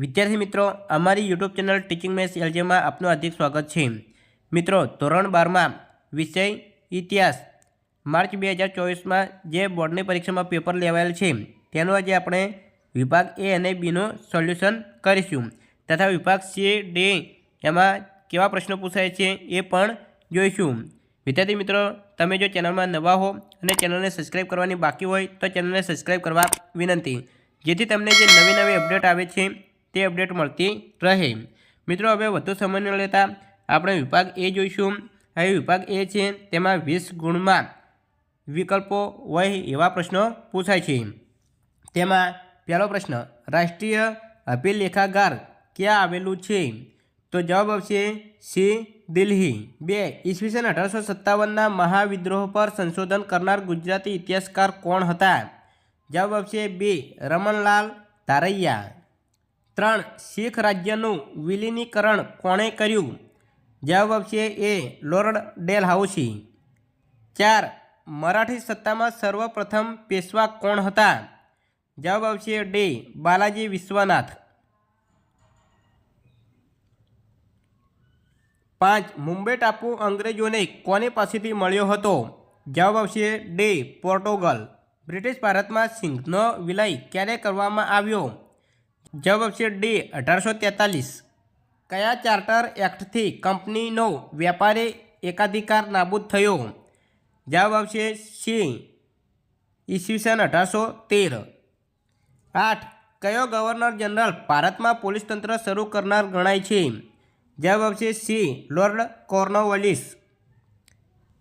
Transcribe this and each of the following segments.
વિદ્યાર્થી મિત્રો, અમારી યુટ્યુબ ચેનલ ટીચિંગ મેથ્સ એલજીમાં આપનું હાર્દિક સ્વાગત છે। મિત્રો, ધોરણ 12માં વિષય ઇતિહાસ માર્ચ 2024માં જે બોર્ડની પરીક્ષામાં પેપર લેવાયેલ છે તેનું આજે આપણે વિભાગ એ અને બીનું સોલ્યુશન કરીશું તથા વિભાગ સી ડી એમાં કેવા પ્રશ્નો પૂછાય છે એ પણ જોઈશું। વિદ્યાર્થી મિત્રો, તમે જો ચેનલમાં નવા હો અને ચેનલને સબસ્ક્રાઈબ કરવાની બાકી હોય તો ચેનલને સબસ્ક્રાઈબ કરવા વિનંતી, જેથી તમને જે નવી નવી અપડેટ આવે છે તે અપડેટ મળતી રહે। મિત્રો, હવે વધુ સમય ન લેતા આપણે વિભાગ એ જોઈશું। હવે વિભાગ એ છે તેમાં 20 ગુણમાં વિકલ્પો હોય એવા પ્રશ્નો પૂછાય છે। તેમાં પહેલો પ્રશ્ન, રાષ્ટ્રીય અભિલેખાગાર ક્યાં આવેલું છે? તો જવાબ આવશે સી, દિલ્હી। 2, ઈસવીસન 1857ના મહાવિદ્રોહ પર સંશોધન કરનાર ગુજરાતી ઇતિહાસકાર કોણ હતા? જવાબ આવશે બી, રમણલાલ ધારૈયા। 3, શીખ રાજ્યનું વિલીનીકરણ કોણે કર્યું? જવાબ આવશે એ, લોર્ડ ડેલહાઉસી। 4, મરાઠી સત્તામાં સર્વપ્રથમ પેશવા કોણ હતા? જવાબ આવશે ડી, બાલાજી વિશ્વનાથ। 5, મુંબઈ ટાપુ અંગ્રેજોને કોની પાસેથી મળ્યો હતો? જવાબ આવશે ડી, પોર્ટુગલ। બ્રિટિશ ભારતમાં સિંહનો વિલય ક્યારે કરવામાં આવ્યો? જવાબ આવશે ડી, 1843। કયા ચાર્ટર એક્ટથી કંપનીનો વેપારી એકાધિકાર નાબૂદ થયો? જવાબ આવશે સી, ઈસવીસન 1813। 8, કયો ગવર્નર જનરલ ભારતમાં પોલીસ તંત્ર શરૂ કરનાર ગણાય છે? જવાબ આવશે સી, લોર્ડ કોર્નવાલિસ।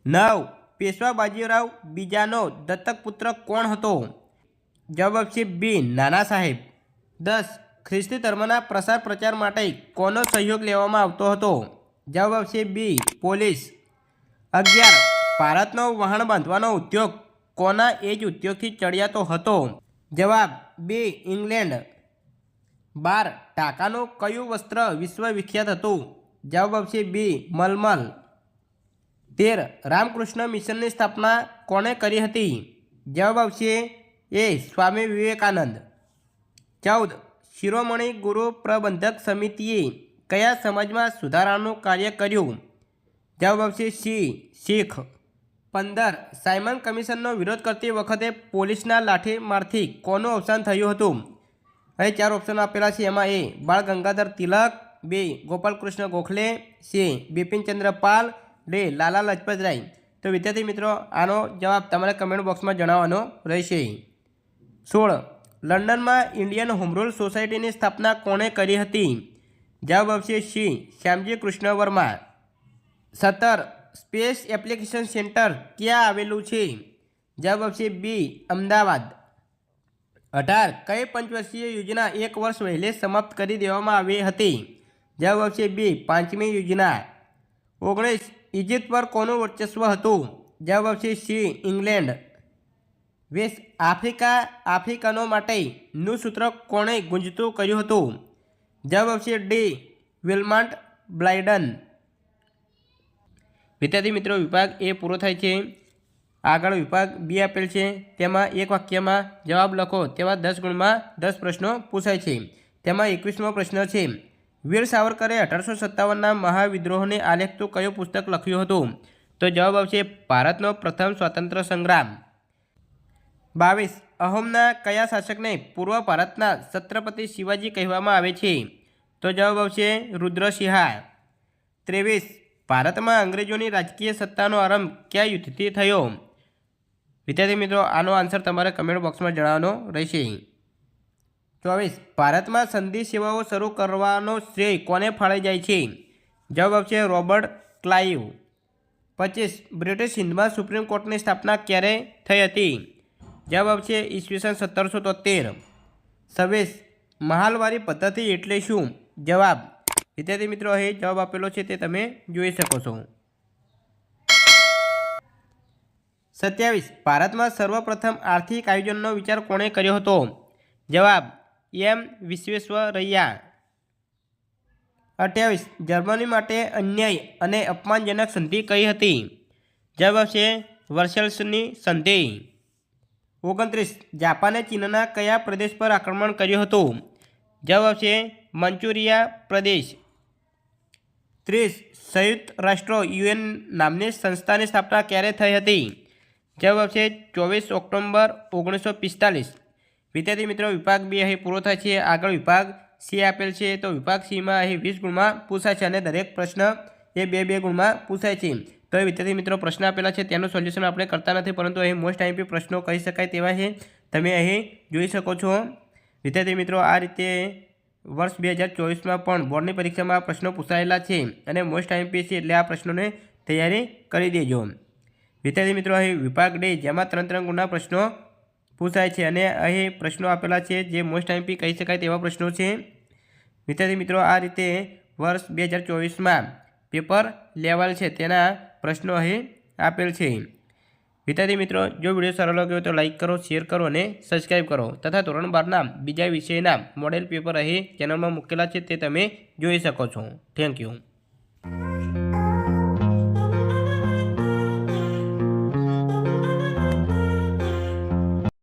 9, પેશવા બાજીરાવ બીજાનો દત્તક પુત્ર કોણ હતો? જવાબ આવશે બી, નાના સાહેબ। 10, ખ્રિસ્તી ધર્મના પ્રસાર પ્રચાર માટે કોનો સહયોગ લેવામાં આવતો હતો? જવાબ આવશે બી, પોલીસ। 11, ભારતનો વહાણ બાંધવાનો ઉદ્યોગ કોના એજ ઉદ્યોગથી ચડિયાતો હતો? જવાબ બી, ઇંગ્લેન્ડ। 12, ઢાકાનું કયું વસ્ત્ર વિશ્વ વિખ્યાત હતું? જવાબ આવશે બી, મલમલ। 13, રામકૃષ્ણ મિશનની સ્થાપના કોણે કરી હતી? જવાબ આવશે એ, સ્વામી વિવેકાનંદ। 14, શિરોમણી ગુરુ પ્રબંધક સમિતિએ કયા સમાજમાં સુધારાનું કાર્ય કર્યું? જવાબ આવશે સી, શીખ। 15, સાયમન કમિશનનો વિરોધ કરતી વખતે પોલીસના લાઠીમારથી કોનું અવસાન થયું હતું? અહીં 4 ઓપ્શન આપેલા છે, એમાં એ, બાળ ગંગાધર તિલક, બી, ગોપાલકૃષ્ણ ગોખલે, સી, બિપિનચંદ્ર પાલ, ડી, લાલા લજપત રાય। તો વિદ્યાર્થી મિત્રો, આનો જવાબ તમારે કમેન્ટ બોક્સમાં જણાવવાનો રહેશે। 16, લંડનમાં ઇન્ડિયન હોમ રૂલ સોસાયટીની સ્થાપના કોણે કરી હતી? જવાબ આવશે C, Shyamji Krishna Varma. 17, space application centre ક્યાં આવેલું છે? જવાબ આવશે બી, અમદાવાદ। 18, કઈ પંચવર્ષીય યોજના 1 વર્ષ વહેલે સમાપ્ત કરી દેવામાં આવી હતી? જવાબ આવશે બી, 5મી યોજના। 19, ઇજિપ્ત પર કોનું વર્ચસ્વ હતું? જવાબ આવશે સી, ઇંગ્લેન્ડ। 20, આફ્રિકનો માટેનું સૂત્ર કોણે ગુંજતું કર્યું હતું? જવાબ આવશે ડી, વિલ્માન્ટ બ્લાઇડન। વિદ્યાર્થી મિત્રો, વિભાગ એ પૂરો થાય છે। આગળ વિભાગ બી આપેલ છે, તેમાં એક વાક્યમાં જવાબ લખો તેવા 10 ગુણમાં 10 પ્રશ્નો પૂછાય છે। તેમાં 21મો પ્રશ્ન છે, વીર સાવરકરે 1857ના મહાવિદ્રોહને આલેખતું કયું પુસ્તક લખ્યું હતું? તો જવાબ આવશે ભારતનો પ્રથમ સ્વાતંત્ર્ય સંગ્રામ। 22, અહોમના કયા શાસકને પૂર્વ ભારતના છત્રપતિ શિવાજી કહેવામાં આવે છે? તો જવાબ આવશે રુદ્રસિંહા। 23, ભારતમાં અંગ્રેજોની રાજકીય સત્તાનો આરંભ કયા યુદ્ધથી થયો? વિદ્યાર્થી મિત્રો, આનો આન્સર તમારે કમેન્ટ બોક્સમાં જણાવવાનો રહેશે। 24, ભારતમાં સંધિ સેવાઓ શરૂ કરવાનો શ્રેય કોને ફાળે જાય છે? જવાબ આવશે રોબર્ટ ક્લાઇવ। 25, બ્રિટિશ હિન્દમાં સુપ્રીમ કોર્ટની સ્થાપના ક્યારે થઈ હતી? જવાબ આવશે ઈસવીસન 1773। 26, મહાલવારી પદ્ધતિ એટલે શું? જવાબ, વિદ્યાર્થી મિત્રો, અહીં જવાબ આપેલો છે તે તમે જોઈ શકો છો। 27, ભારતમાં સર્વપ્રથમ આર્થિક આયોજનનો વિચાર કોણે કર્યો હતો? જવાબ એમ વિશ્વેશ્વરૈયા। 28, જર્મની માટે અન્યાય અને અપમાનજનક સંધિ કઈ હતી? જવાબ આવશે વર્સેલ્સની સંધિ। 29, જાપાને ચીનના કયા પ્રદેશ પર આક્રમણ કર્યું હતું? જવાબ આવશે મંચુરિયા પ્રદેશ। 30 સંયુક્ત રાષ્ટ્રો યુએન નામની સંસ્થાની સ્થાપના ક્યારે થઈ હતી? જવાબ આવશે 24 ઓક્ટોબર 1945। વિદ્યાર્થી મિત્રો વિભાગ 2 અહીં પૂરો થાય છે। આગળ વિભાગ સી આપેલ છે, તો વિભાગ સીમાં અહીં 20 ગુણમાં પૂછાય છે અને દરેક પ્રશ્ન એ 2 ગુણમાં પૂછાય છે। તો એ વિદ્યાર્થી મિત્રો પ્રશ્ન આપેલા છે તેનું સોલ્યુશન આપણે કરતા નથી, પરંતુ અહીં મોસ્ટ આઈએમપી પ્રશ્નો કહી શકાય તેવા છે, તમે અહીં જોઈ શકો છો। વિદ્યાર્થી મિત્રો આ રીતે વર્ષ 2024માં પણ બોર્ડની પરીક્ષામાં પ્રશ્નો પૂછાયેલા છે અને મોસ્ટ આઈએમપી છે, એટલે આ પ્રશ્નોને તૈયારી કરી દેજો। વિદ્યાર્થી મિત્રો અહીં વિભાગ ડી જેમાં 3 ગુણના પ્રશ્નો પૂછાય છે અને અહીં પ્રશ્નો આપેલા છે જે મોસ્ટ આઈએમપી કહી શકાય તેવા પ્રશ્નો છે। વિદ્યાર્થી મિત્રો આ રીતે વર્ષ 2024માં પેપર લેવલ છે તેના પ્રશ્નો અહીં આપેલ છે। વિદ્યાર્થી મિત્રો જો વિડીયો સારો લાગ્યો તો લાઇક કરો, શેર કરો અને સબસ્ક્રાઈબ કરો તથા ધોરણ 12ના બીજા વિષયના મોડેલ પેપર અહીં ચેનલમાં મૂકેલા છે તે તમે જોઈ શકો છો। Thank you.